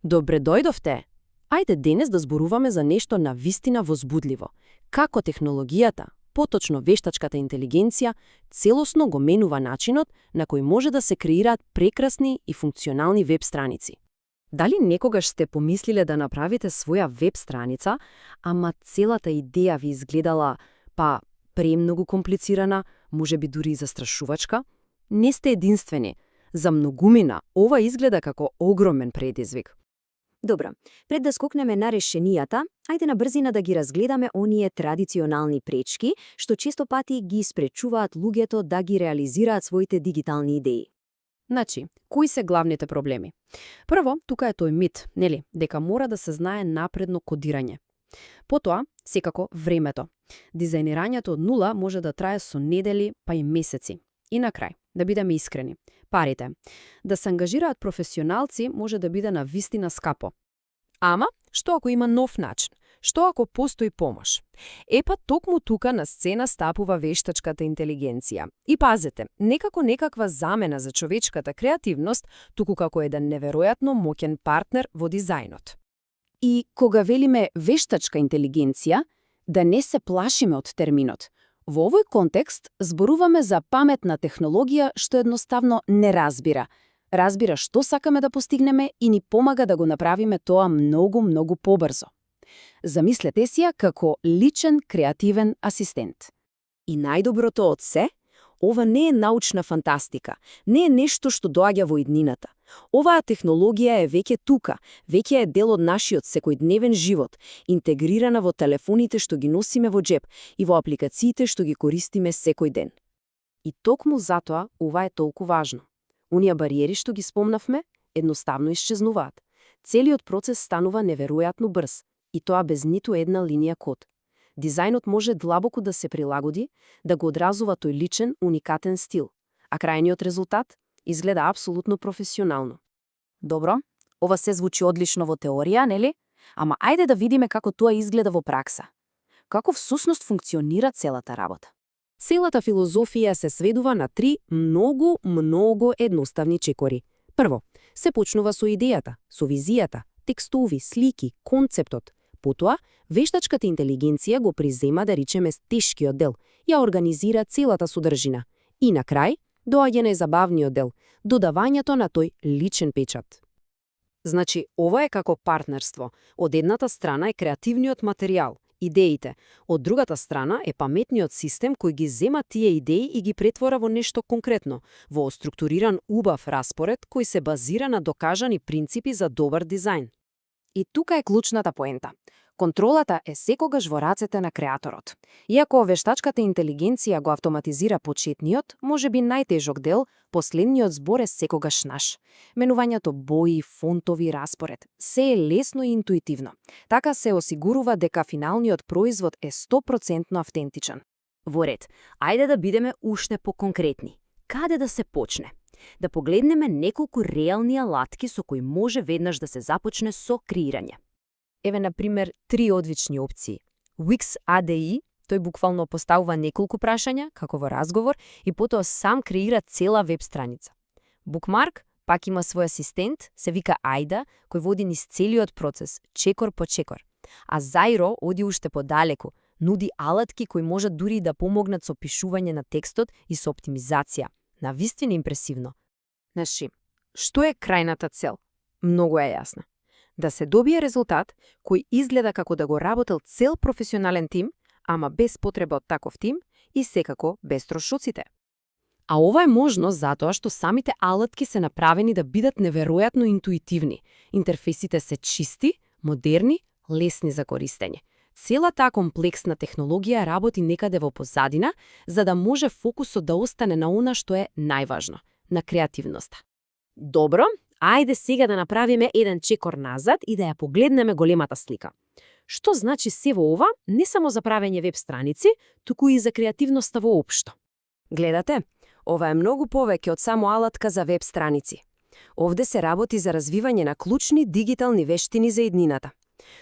Добре дојдовте! Ајде денес да зборуваме за нешто навистина возбудливо. Како технологијата, поточно вештачката интелигенција, целосно го менува начинот на кој може да се креираат прекрасни и функционални веб страници. Дали некогаш сте помислиле да направите своја веб страница, ама целата идеја ви изгледала, премногу комплицирана, можеби дури и застрашувачка? Не сте единствени. За многумина ова изгледа како огромен предизвик. Добро, пред да скокнеме на решенијата, ајде на брзина да ги разгледаме оние традиционални пречки, што често пати ги спречуваат луѓето да ги реализираат своите дигитални идеи. Значи, кои се главните проблеми? Прво, тука е тој мит, нели, дека мора да се знае напредно кодирање. Потоа, секако, времето. Дизајнирањето од нула може да трае со недели, па и месеци. И на крај, да бидеме искрени, парите. Да се ангажираат професионалци може да биде навистина скапо. Ама, што ако има нов начин? Што ако постои помош? Токму тука на сцена стапува вештачката интелигенција. И пазете, некаква замена за човечката креативност, туку како еден неверојатно моќен партнер во дизајнот. И кога велиме вештачка интелигенција, да не се плашиме од терминот. Во овој контекст зборуваме за паметна технологија што едноставно не разбира. Разбира што сакаме да постигнеме и ни помага да го направиме тоа многу побрзо. Замислете си ја како личен креативен асистент. И најдоброто од се, ова не е научна фантастика, не е нешто што доаѓа во иднината. Оваа технологија е веќе тука, веќе е дел од нашиот секојдневен живот, интегрирана во телефоните што ги носиме во джеб и во апликациите што ги користиме секој ден. И токму затоа ова е толку важно. Оние бариери што ги спомнавме, едноставно исчезнуваат. Целиот процес станува неверојатно брз, и тоа без ниту една линија код. Дизајнот може длабоко да се прилагоди, да го одразува тој личен, уникатен стил, а крајниот резултат изгледа апсолутно професионално. Добро, ова се звучи одлично во теорија, нели? Ама ајде да видиме како тоа изгледа во пракса. Како всушност функционира целата работа? Целата филозофија се сведува на три многу едноставни чекори. Прво, се почнува со идејата, со визијата, текстови, слики, концептот. Потоа, вештачката интелигенција го презема, да речеме, тешкиот дел, ја организира целата содржина. И на крај, доаѓа најзабавниот дел, додавањето на тој личен печат. Значи, ова е како партнерство. Од едната страна е креативниот материјал, идеите. Од другата страна е паметниот систем кој ги зема тие идеи и ги претвора во нешто конкретно, во структуриран убав распоред кој се базира на докажани принципи за добар дизајн. И тука е клучната поента. Контролата е секогаш во рацете на креаторот. Иако вештачката интелигенција го автоматизира почетниот, можеби најтежок дел, последниот збор е секогаш наш. Менувањето бои, фонтови, распоред. Се е лесно и интуитивно. Така се осигурува дека финалниот производ е 100% автентичен. Во ред, ајде да бидеме уште поконкретни. Каде да се почне? Да погледнеме неколку реални алатки со кои може веднаш да се започне со креирање. Еве, например, 3 одлични опции. Wix ADI, тој буквално поставува неколку прашања, како во разговор, и потоа сам креира цела веб страница. Bookmark пак има свој асистент, се вика Ајда, кој води низ целиот процес, чекор по чекор. А Зајро оди уште подалеку, нуди алатки кои можат дури да помогнат со пишување на текстот и со оптимизација. Навистина импресивно. Значи, што е крајната цел? Многу е јасна. Да се добие резултат кој изгледа како да го работел цел професионален тим, ама без потреба од таков тим и секако без трошоците. А ова е можно затоа што самите алатки се направени да бидат неверојатно интуитивни. Интерфейсите се чисти, модерни, лесни за користење. Целата комплексна технологија работи некаде во позадина, за да може фокусот да остане на она што е најважно, на креативноста. Добро, ајде сега да направиме еден чекор назад и да ја погледнеме големата слика. Што значи се во ова, не само за правење веб страници, туку и за креативноста воопшто? Гледате, ова е многу повеќе од само алатка за веб страници. Овде се работи за развивање на клучни дигитални вештини за иднината.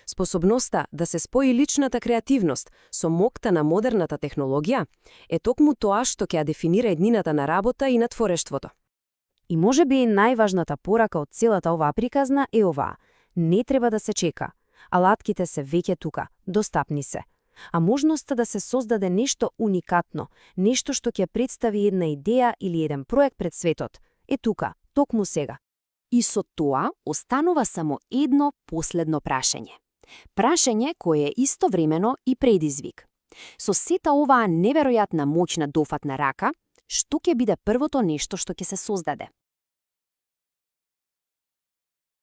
Способноста да се спои личната креативност со моќта на модерната технологија е токму тоа што ќе ја дефинира иднината на работа и на творештвото. И можеби најважната порака од целата оваа приказна е оваа. Не треба да се чека. Алатките се веќе тука, достапни се. А можноста да се создаде нешто уникатно, нешто што ќе представи една идеја или еден проект пред светот, е тука, токму сега. И со тоа останува само едно последно прашање. Прашање кое е истовремено и предизвик. Со сета оваа неверојатна моќна дофатна рака, што ќе биде првото нешто што ќе се создаде?